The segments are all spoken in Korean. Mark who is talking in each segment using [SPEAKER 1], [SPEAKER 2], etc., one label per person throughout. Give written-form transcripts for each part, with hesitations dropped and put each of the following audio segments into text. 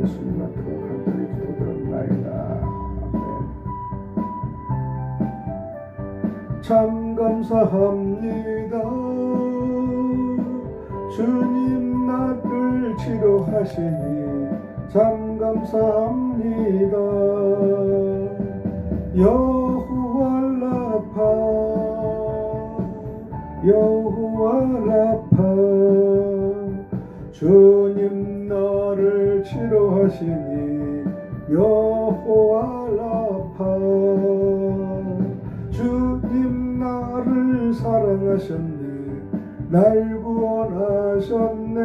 [SPEAKER 1] 예수님 앞으로 간절히 기도드립나이다. 아멘. 참 감사합니다. 주님 나를 치료하시니 참 감사합니다. 여호와 라파 여호와 라파 주님 나를 치료하시니 여호와 라파 주님 나를 사랑하셨네 날 구원하셨네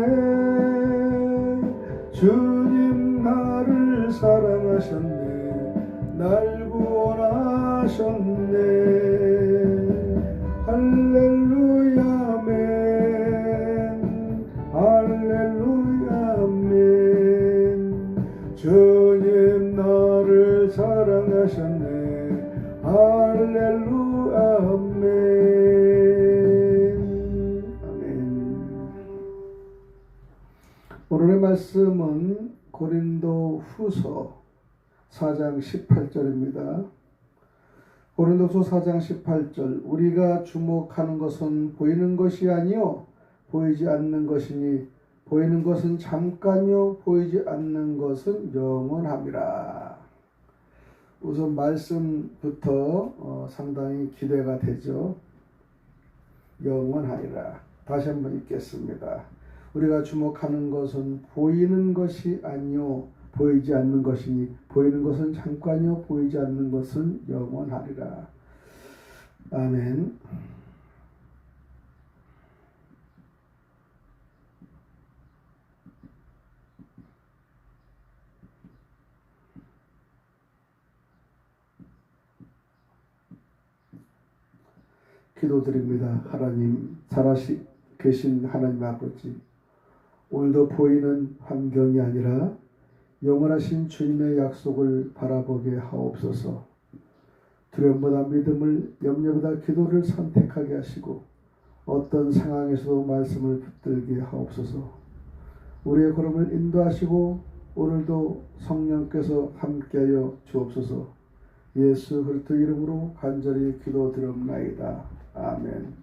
[SPEAKER 1] 주님 나를 사랑하셨네 날 구원하셨네 할렐루야 아멘 할렐루야 아멘 주님 나를 사랑하셨네 할렐루야 아멘 오늘의 말씀은 고린도 후서 4장 18절입니다. 고린도서 4장 18절 우리가 주목하는 것은 보이는 것이 아니요 보이지 않는 것이니 보이는 것은 잠깐요 보이지 않는 것은 영원함이라. 우선 말씀부터 상당히 기대가 되죠. 영원하리라. 다시 한번 읽겠습니다. 우리가 주목하는 것은 보이는 것이 아니요 보이지 않는 것이니 보이는 것은 잠깐요 보이지 않는 것은 영원하리라. 아멘. 기도드립니다. 하나님 살아시 계신 하나님 아버지 오늘도 보이는 환경이 아니라 영원하신 주님의 약속을 바라보게 하옵소서. 두려움보다 믿음을 염려보다 기도를 선택하게 하시고 어떤 상황에서도 말씀을 붙들게 하옵소서. 우리의 걸음을 인도하시고 오늘도 성령께서 함께하여 주옵소서. 예수 그리스도 이름으로 간절히 기도드립나이다. 아멘.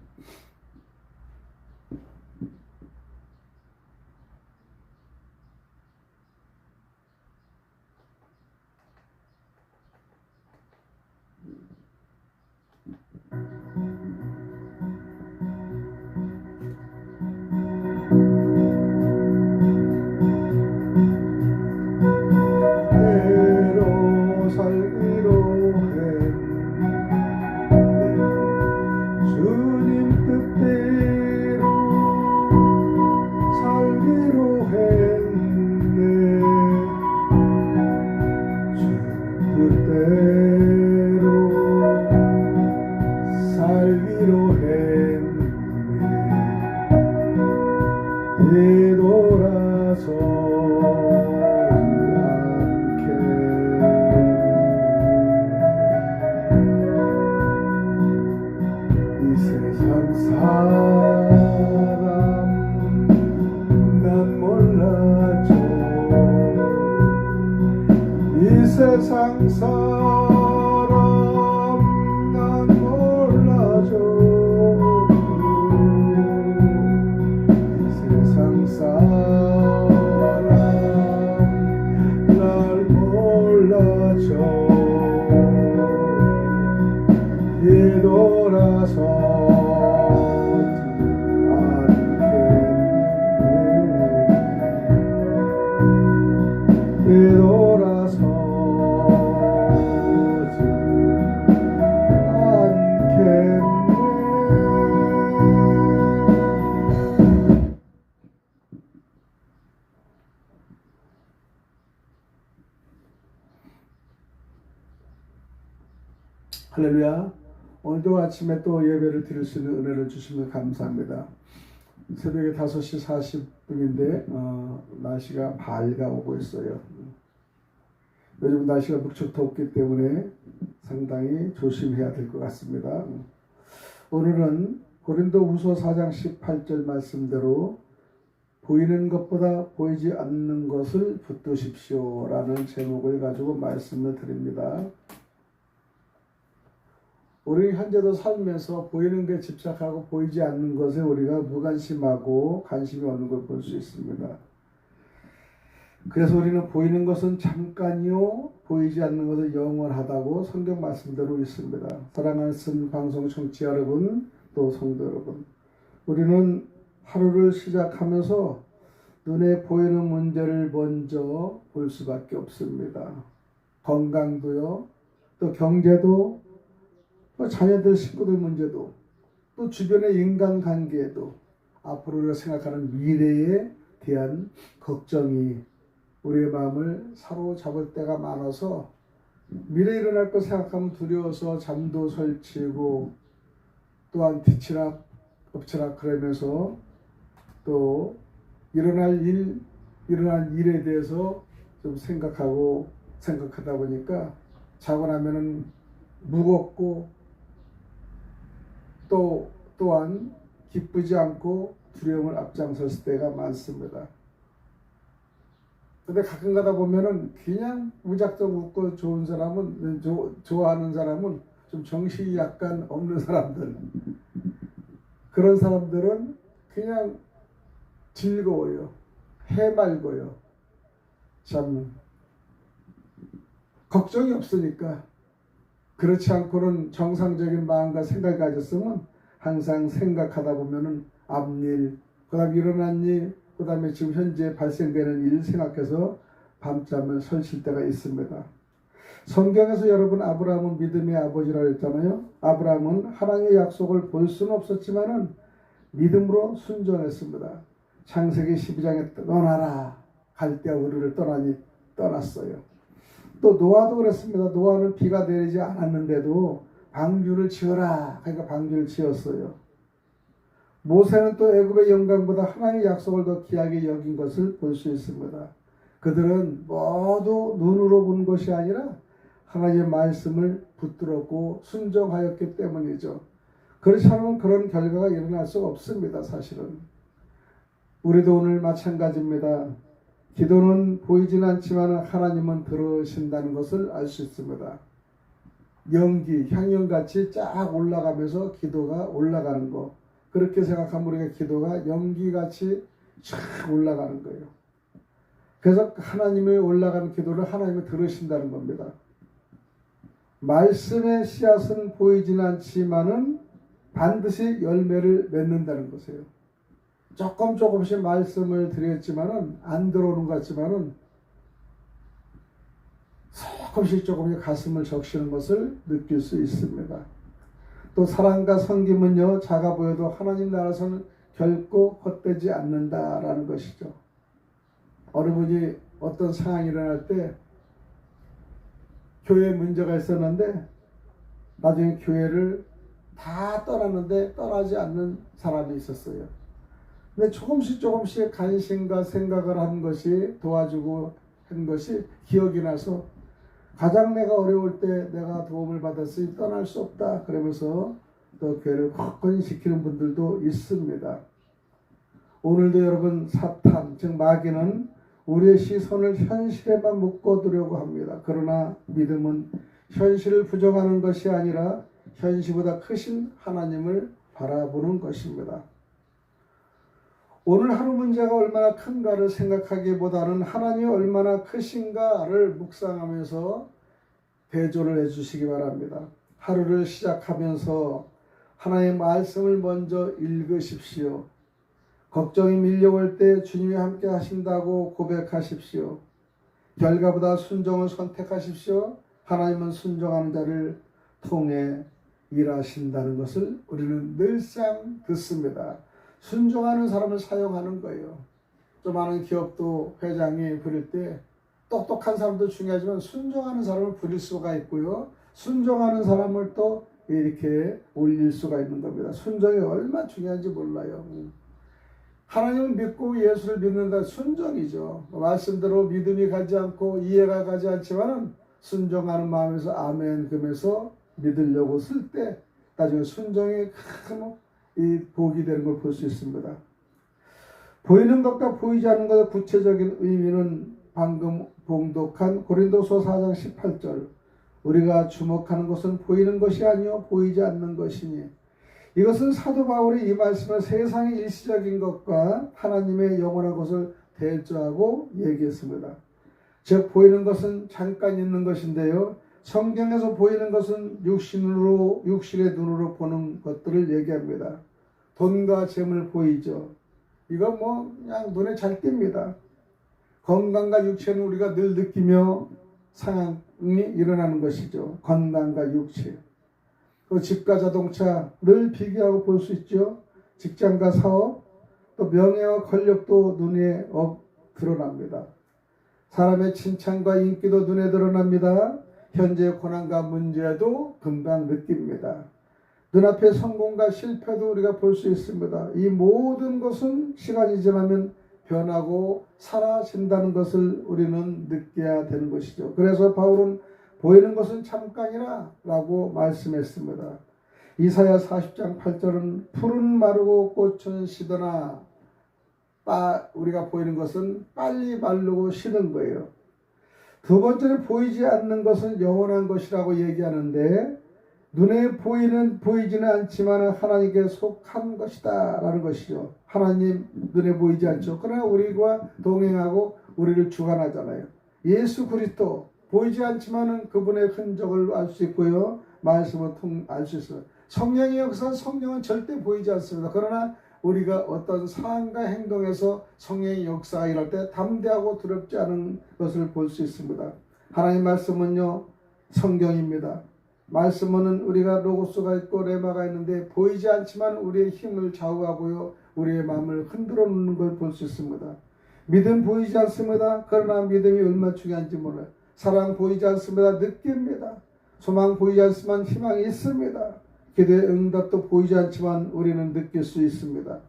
[SPEAKER 1] 세상 사람 난 몰라줘 이 세상 사람 날 몰라줘 뒤돌아서 할렐루야. 오늘도 아침에 또 예배를 드릴 수 있는 은혜를 주시면 감사합니다. 새벽에 5시 40분인데 날씨가 밝아오고 있어요. 요즘 날씨가 무척 덥기 때문에 상당히 조심해야 될 것 같습니다. 오늘은 고린도 후서 4장 18절 말씀대로 보이는 것보다 보이지 않는 것을 붙드십시오 라는 제목을 가지고 말씀을 드립니다. 우리 현재도 살면서 보이는 게 집착하고 보이지 않는 것에 우리가 무관심하고 관심이 없는 걸 볼 수 있습니다. 그래서 우리는 보이는 것은 잠깐이요 보이지 않는 것은 영원하다고 성경 말씀대로 있습니다. 사랑하는 방송 청취자 여러분, 또 성도 여러분, 우리는 하루를 시작하면서 눈에 보이는 문제를 먼저 볼 수밖에 없습니다. 건강도요, 또 경제도, 또 자녀들 식구들 문제도, 또 주변의 인간관계에도, 앞으로 우리가 생각하는 미래에 대한 걱정이 우리의 마음을 사로잡을 때가 많아서 미래에 일어날 것 생각하면 두려워서 잠도 설치고 또한 뒤치락 엎치락 그러면서 또 일어날 일에 대해서 좀 생각하다 보니까 자고 나면은 무겁고 또한 기쁘지 않고 두려움을 앞장섰을 때가 많습니다. 근데 가끔 가다 보면은 그냥 무작정 웃고 좋은 사람은, 좋아하는 사람은 좀 정신이 약간 없는 사람들, 그런 사람들은 그냥 즐거워요. 해맑어요. 참 걱정이 없으니까. 그렇지 않고는 정상적인 마음과 생각을 가졌으면 항상 생각하다 보면은 앞일, 그 다음에 일어난 일, 그 다음에 지금 현재 발생되는 일 생각해서 밤잠을 설칠 때가 있습니다. 성경에서 여러분 아브라함은 믿음의 아버지라고 했잖아요. 아브라함은 하나님의 약속을 볼 수는 없었지만은 믿음으로 순종했습니다. 창세기 12장에 떠나라 갈대아 우르를 떠났어요. 또 노아도 그랬습니다. 노아는 비가 내리지 않았는데도 방주를 지어라, 그러니까 방주를 지었어요. 모세는 또 애굽의 영광보다 하나님의 약속을 더 귀하게 여긴 것을 볼 수 있습니다. 그들은 모두 눈으로 본 것이 아니라 하나님의 말씀을 붙들었고 순종하였기 때문이죠. 그렇지 않으면 그런 결과가 일어날 수가 없습니다. 사실은 우리도 오늘 마찬가지입니다. 기도는 보이진 않지만 하나님은 들으신다는 것을 알 수 있습니다. 연기, 향연같이 쫙 올라가면서 기도가 올라가는 거, 그렇게 생각하면 우리가 기도가 연기같이 쫙 올라가는 거예요. 그래서 하나님의 올라가는 기도를 하나님이 들으신다는 겁니다. 말씀의 씨앗은 보이진 않지만은 반드시 열매를 맺는다는 것이에요. 조금씩 말씀을 드렸지만은 안 들어오는 것 같지만은 조금씩 가슴을 적시는 것을 느낄 수 있습니다. 또 사랑과 섬김은요, 작아 보여도 하나님 나라에서는 결코 헛되지 않는다라는 것이죠. 어느 분이 어떤 상황이 일어날 때 교회에 문제가 있었는데 나중에 교회를 다 떠났는데 떠나지 않는 사람이 있었어요. 근데 조금씩 관심과 생각을 한 것이, 도와주고 한 것이 기억이 나서 가장 내가 어려울 때 내가 도움을 받았으니 떠날 수 없다 그러면서 또 교회를 굳건히 지키는 분들도 있습니다. 오늘도 여러분 사탄, 즉 마귀는 우리의 시선을 현실에만 묶어두려고 합니다. 그러나 믿음은 현실을 부정하는 것이 아니라 현실보다 크신 하나님을 바라보는 것입니다. 오늘 하루 문제가 얼마나 큰가를 생각하기보다는 하나님이 얼마나 크신가를 묵상하면서 대조를 해주시기 바랍니다. 하루를 시작하면서 하나님의 말씀을 먼저 읽으십시오. 걱정이 밀려올 때 주님이 함께 하신다고 고백하십시오. 결과보다 순종을 선택하십시오. 하나님은 순종하는 자를 통해 일하신다는 것을 우리는 늘상 듣습니다. 순종하는 사람을 사용하는 거예요. 좀 많은 기업도 회장이 부릴 때 똑똑한 사람도 중요하지만 순종하는 사람을 부릴 수가 있고요. 순종하는 사람을 또 이렇게 올릴 수가 있는 겁니다. 순종이 얼마나 중요한지 몰라요. 하나님을 믿고 예수를 믿는다, 순종이죠. 말씀대로 믿음이 가지 않고 이해가 가지 않지만 순종하는 마음에서 아멘 그러면서 믿으려고 쓸 때 나중에 순종이 큰 이 복이 되는 걸 볼 수 있습니다. 보이는 것과 보이지 않는 것의 구체적인 의미는 방금 봉독한 고린도서 4장 18절 우리가 주목하는 것은 보이는 것이 아니요 보이지 않는 것이니 이것은 사도 바울이 이 말씀을 세상의 일시적인 것과 하나님의 영원한 것을 대조하고 얘기했습니다. 즉 보이는 것은 잠깐 있는 것인데요. 성경에서 보이는 것은 육신의 눈으로 보는 것들을 얘기합니다. 돈과 재물 보이죠. 이건 그냥 눈에 잘 띕니다. 건강과 육체는 우리가 늘 느끼며 상황이 일어나는 것이죠. 건강과 육체. 또 집과 자동차 늘 비교하고 볼 수 있죠. 직장과 사업, 또 명예와 권력도 눈에 드러납니다. 사람의 칭찬과 인기도 눈에 드러납니다. 현재의 고난과 문제도 금방 느낍니다. 눈앞의 성공과 실패도 우리가 볼 수 있습니다. 이 모든 것은 시간이 지나면 변하고 사라진다는 것을 우리는 느껴야 되는 것이죠. 그래서 바울은 보이는 것은 잠깐이라 라고 말씀했습니다. 이사야 40장 8절은 풀은 마르고 꽃은 시드나 우리가 보이는 것은 빨리 마르고 시는 거예요. 두 번째는 보이지 않는 것은 영원한 것이라고 얘기하는데 눈에 보이지는 않지만 하나님께 속한 것이다 라는 것이죠. 하나님 눈에 보이지 않죠. 그러나 우리와 동행하고 우리를 주관하잖아요. 예수 그리스도 보이지 않지만 그분의 흔적을 알 수 있고요. 말씀을 알 수 있어요. 성령의 역사, 성령은 절대 보이지 않습니다. 그러나 우리가 어떤 사항과 행동에서 성령의 역사가 일어날 때 담대하고 두렵지 않은 것을 볼 수 있습니다. 하나님 말씀은요 성경입니다. 말씀은 우리가 로고스가 있고 레마가 있는데 보이지 않지만 우리의 힘을 좌우하고요 우리의 마음을 흔들어 놓는 걸 볼 수 있습니다. 믿음 보이지 않습니다. 그러나 믿음이 얼마나 중요한지 몰라요. 사랑 보이지 않습니다. 느낍니다. 소망 보이지 않지만 희망이 있습니다. 기도의 응답도 보이지 않지만 우리는 느낄 수 있습니다.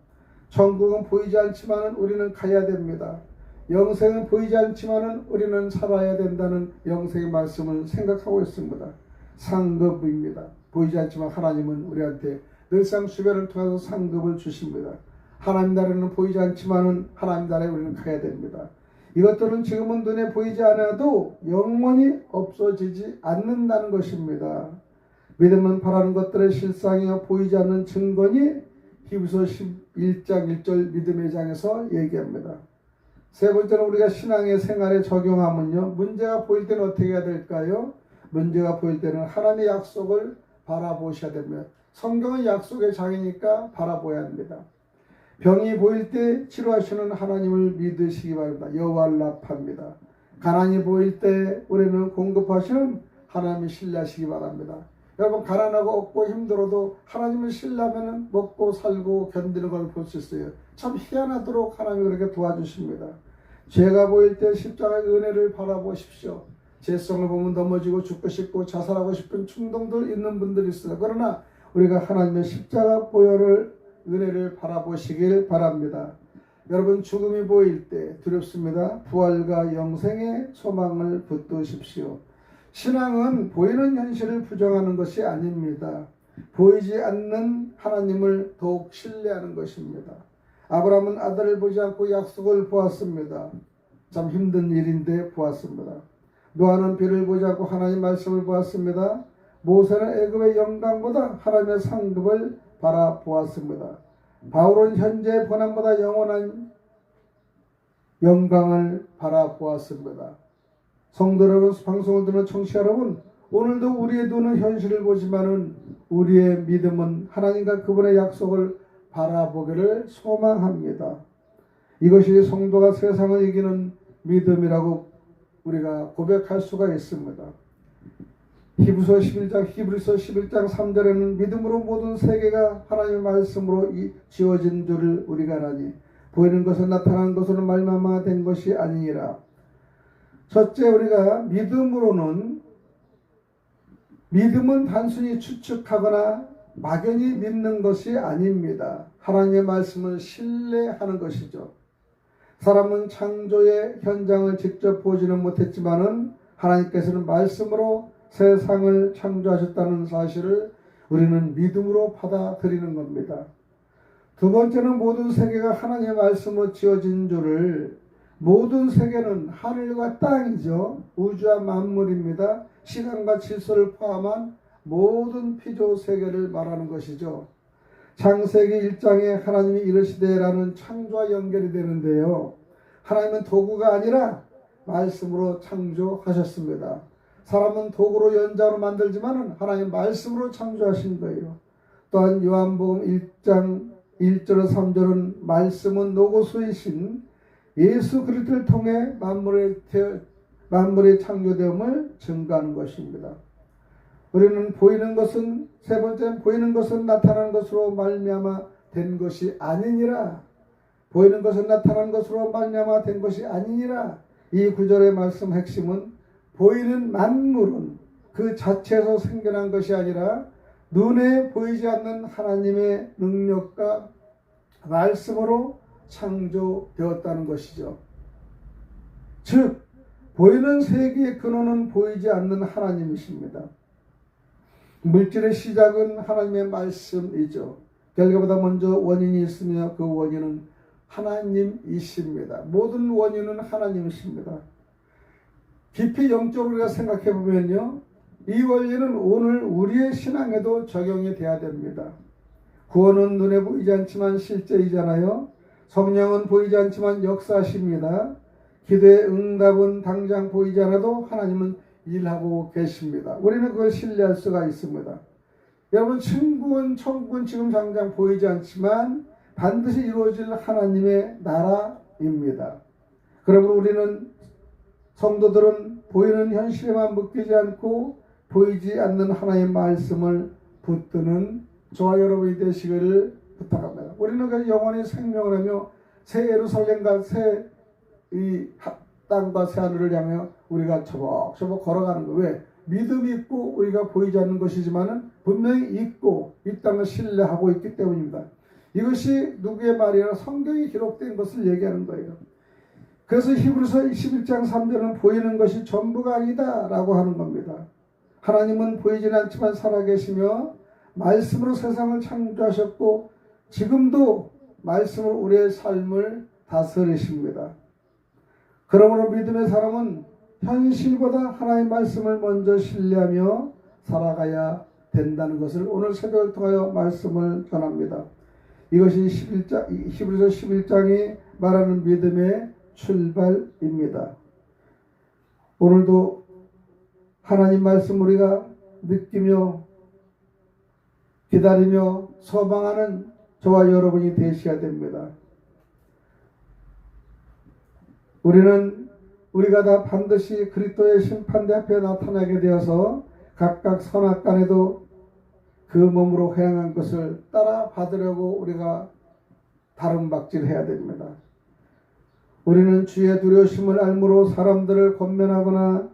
[SPEAKER 1] 천국은 보이지 않지만 우리는 가야 됩니다. 영생은 보이지 않지만 우리는 살아야 된다는 영생의 말씀을 생각하고 있습니다. 상급입니다. 보이지 않지만 하나님은 우리한테 늘상 수변을 통해서 상급을 주십니다. 하나님 나라는 보이지 않지만 하나님 나라에 우리는 가야 됩니다. 이것들은 지금은 눈에 보이지 않아도 영원히 없어지지 않는다는 것입니다. 믿음은 바라는 것들의 실상이요 보이지 않는 증거니 히브리서 11장 1절 믿음의 장에서 얘기합니다. 세 번째는 우리가 신앙의 생활에 적용하면요 문제가 보일 때는 어떻게 해야 될까요? 문제가 보일 때는 하나님의 약속을 바라보셔야 됩니다. 성경은 약속의 장이니까 바라보아야 합니다. 병이 보일 때 치료하시는 하나님을 믿으시기 바랍니다. 여호와를 납합니다. 가난이 보일 때 우리는 공급하시는 하나님을 신뢰하시기 바랍니다. 여러분 가난하고 없고 힘들어도 하나님을 신뢰하면 먹고 살고 견디는 걸 볼 수 있어요. 참 희한하도록 하나님이 그렇게 도와주십니다. 죄가 보일 때 십자가의 은혜를 바라보십시오. 죄성을 보면 넘어지고 죽고 싶고 자살하고 싶은 충동들 있는 분들이 있어요. 그러나 우리가 하나님의 십자가 보혈을 은혜를 바라보시길 바랍니다. 여러분 죽음이 보일 때 두렵습니다. 부활과 영생의 소망을 붙드십시오. 신앙은 보이는 현실을 부정하는 것이 아닙니다. 보이지 않는 하나님을 더욱 신뢰하는 것입니다. 아브라함은 아들을 보지 않고 약속을 보았습니다. 참 힘든 일인데 보았습니다. 노아는 비를 보지 않고 하나님 말씀을 보았습니다. 모세는 애굽의 영광보다 하나님의 상급을 바라보았습니다. 바울은 현재의 고난보다 영원한 영광을 바라보았습니다. 성도 여러분, 방송을 듣는 청취자 여러분, 오늘도 우리의 눈은 현실을 보지만은 우리의 믿음은 하나님과 그분의 약속을 바라보기를 소망합니다. 이것이 성도가 세상을 이기는 믿음이라고 우리가 고백할 수가 있습니다. 히브리서 11장 3절에는 믿음으로 모든 세계가 하나님의 말씀으로 지어진 줄을 우리가 아나니 보이는 것은 나타나는 것으로 말미암아 된 것이 아니니라. 첫째, 우리가 믿음은 단순히 추측하거나 막연히 믿는 것이 아닙니다. 하나님의 말씀을 신뢰하는 것이죠. 사람은 창조의 현장을 직접 보지는 못했지만은 하나님께서는 말씀으로 세상을 창조하셨다는 사실을 우리는 믿음으로 받아들이는 겁니다. 두 번째는 모든 세계가 하나님의 말씀으로 지어진 줄을, 모든 세계는 하늘과 땅이죠. 우주와 만물입니다. 시간과 질서를 포함한 모든 피조 세계를 말하는 것이죠. 창세기 1장에 하나님이 이르시되라는 창조와 연결이 되는데요. 하나님은 도구가 아니라 말씀으로 창조하셨습니다. 사람은 도구로 연장으로 만들지만 하나님 말씀으로 창조하신 거예요. 또한 요한복음 1장 1절 3절은 말씀은 로고스이신 예수 그리스도를 통해 만물의 창조됨을 증거하는 것입니다. 우리는 보이는 것은, 세 번째는 보이는 것은 나타나는 것으로 말미암아 된 것이 아니니라. 보이는 것은 나타나는 것으로 말미암아 된 것이 아니니라. 이 구절의 말씀 핵심은 보이는 만물은 그 자체에서 생겨난 것이 아니라 눈에 보이지 않는 하나님의 능력과 말씀으로 창조되었다는 것이죠. 즉 보이는 세계의 근원은 보이지 않는 하나님이십니다. 물질의 시작은 하나님의 말씀이죠. 결과보다 먼저 원인이 있으며 그 원인은 하나님이십니다. 모든 원인은 하나님이십니다. 깊이 영적으로 우리가 생각해 보면요, 이 원리는 오늘 우리의 신앙에도 적용이 돼야 됩니다. 구원은 눈에 보이지 않지만 실제이잖아요. 성령은 보이지 않지만 역사하십니다. 기도의 응답은 당장 보이지 않아도 하나님은 일하고 계십니다. 우리는 그걸 신뢰할 수가 있습니다. 여러분, 천국은 지금 당장 보이지 않지만 반드시 이루어질 하나님의 나라입니다. 그러므로 우리는, 성도들은 보이는 현실에만 묶이지 않고 보이지 않는 하나님의 말씀을 붙드는 저와 여러분이 되시기를 부탁합니다. 우리는 그 영원히 생명을 하며 새 예루살렘과 새 땅과 새 하늘을 향하여 우리가 초복초복 걸어가는 거. 왜? 믿음이 있고 우리가 보이지 않는 것이지만은 분명히 있고 이 땅을 신뢰하고 있기 때문입니다. 이것이 누구의 말이라 성경이 기록된 것을 얘기하는 거예요. 그래서 히브리서 11장 3절은 보이는 것이 전부가 아니다 라고 하는 겁니다. 하나님은 보이지는 않지만 살아계시며 말씀으로 세상을 창조하셨고 지금도 말씀으로 우리의 삶을 다스리십니다. 그러므로 믿음의 사람은 현실보다 하나님의 말씀을 먼저 신뢰하며 살아가야 된다는 것을 오늘 새벽을 통하여 말씀을 전합니다. 이것이 히브리서 11장이 말하는 믿음의 출발입니다. 오늘도 하나님 말씀 우리가 느끼며 기다리며 소망하는 저와 여러분이 되셔야 됩니다. 우리가 다 반드시 그리스도의 심판대 앞에 나타나게 되어서 각각 선악간에도 그 몸으로 행한 것을 따라 받으려고 우리가 다름박질해야 됩니다. 우리는 주의 두려우심을 알므로 사람들을 권면하거나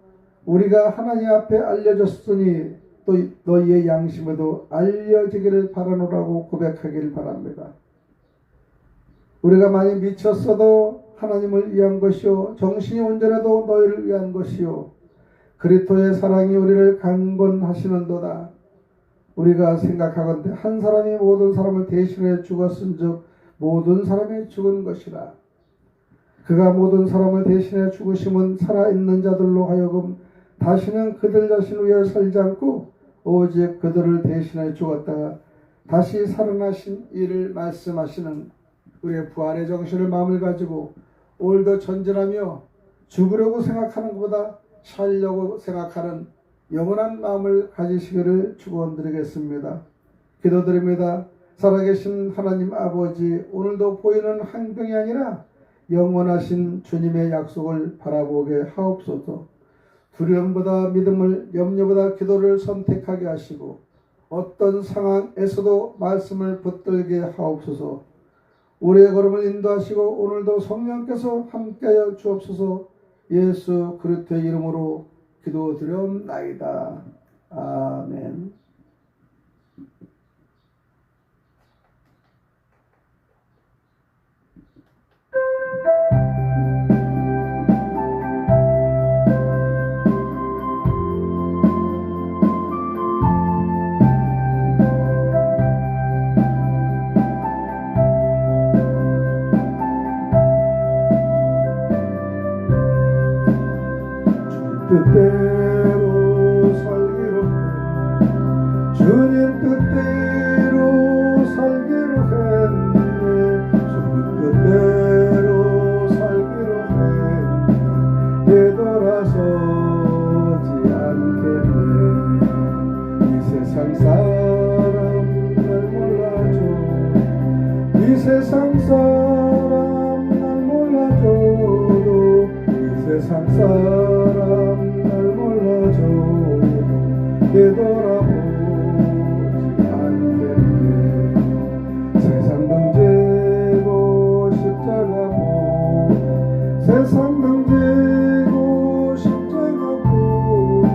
[SPEAKER 1] 우리가 하나님 앞에 알려졌으니 또 너희의 양심에도 알려지기를 바라노라고 고백하기를 바랍니다. 우리가 많이 미쳤어도 하나님을 위한 것이요 정신이 온전해도 너희를 위한 것이요 그리스도의 사랑이 우리를 강권하시는도다. 우리가 생각하건대 한 사람이 모든 사람을 대신해 죽었은즉 모든 사람이 죽은 것이라. 그가 모든 사람을 대신해 죽으심은 살아있는 자들로 하여금 다시는 그들 자신을 위하여 살지 않고 오직 그들을 대신해 죽었다가 다시 살아나신 이를 말씀하시는 우리의 부활의 정신을 마음을 가지고 오늘도 전진하며 죽으려고 생각하는 것보다 살려고 생각하는 영원한 마음을 가지시기를 축원드리겠습니다. 기도드립니다. 살아계신 하나님 아버지, 오늘도 보이는 환경이 아니라 영원하신 주님의 약속을 바라보게 하옵소서. 두려움보다 믿음을, 염려보다 기도를 선택하게 하시고 어떤 상황에서도 말씀을 붙들게 하옵소서. 우리의 걸음을 인도하시고 오늘도 성령께서 함께하여 주옵소서. 예수 그리스도의 이름으로 기도드렸나이다. 아멘. 뜻대로 살기로 해 주님 뜻대로 살기로 했네 주님 뜻대로 살기로 했네 되돌아서지 않겠네 이 세상 사람 날 몰라줘 이 세상 사람 날 몰라줘도 이 세상 사람 날 몰라줘도 되돌아보지 않겠네 세상 등지고 십자가 못 세상 등지고 십자가 보내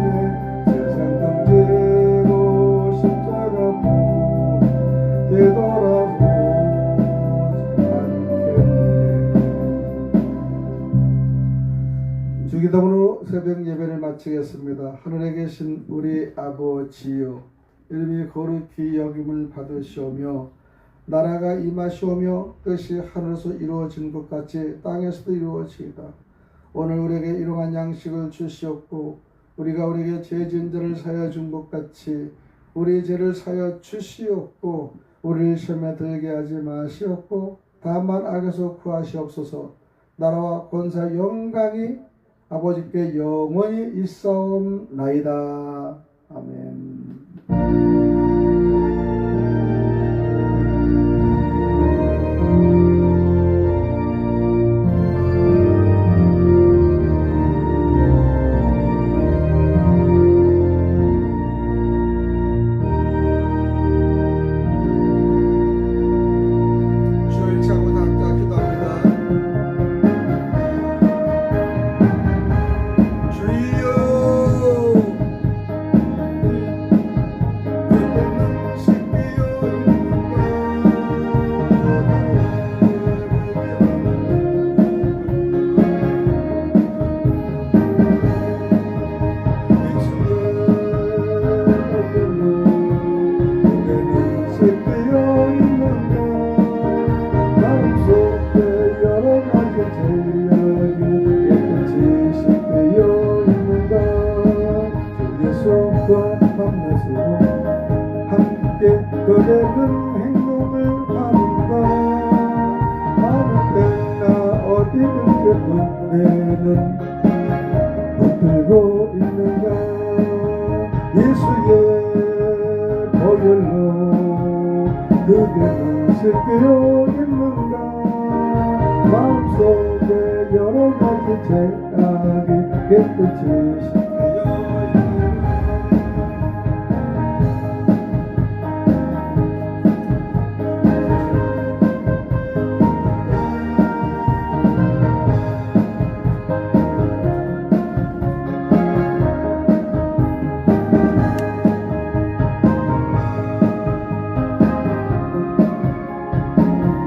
[SPEAKER 1] 세상 등지고 십자가 보내 되돌아보지 않겠네 주기도문으로 새벽 예배를 마치겠습니다. 하늘에 계신 우리 아버지여 이름이 거룩히 여김을 받으시오며 나라가 임하시오며 뜻이 하늘에서 이루어진 것 같이 땅에서도 이루어지이다. 오늘 우리에게 일용할 양식을 주시옵고 우리가 우리에게 죄 지은 자를 사하여 준 것 같이 우리 죄를 사하여 주시옵고 우리를 시험에 들게 하지 마시옵고 다만 악에서 구하시옵소서. 나라와 권세 영광이 아버지께 영원히 있사옵나이다. 아멘. 주일 차고 닥자 기도합니다. 주여 함께 그대는 행복을 하는가 아무 때나 어디든 그대는 붙들고 있는가 예수의 보혈로 그대는 씻겨 있는가 마음속에 여러 가지 죄악이 깨끗이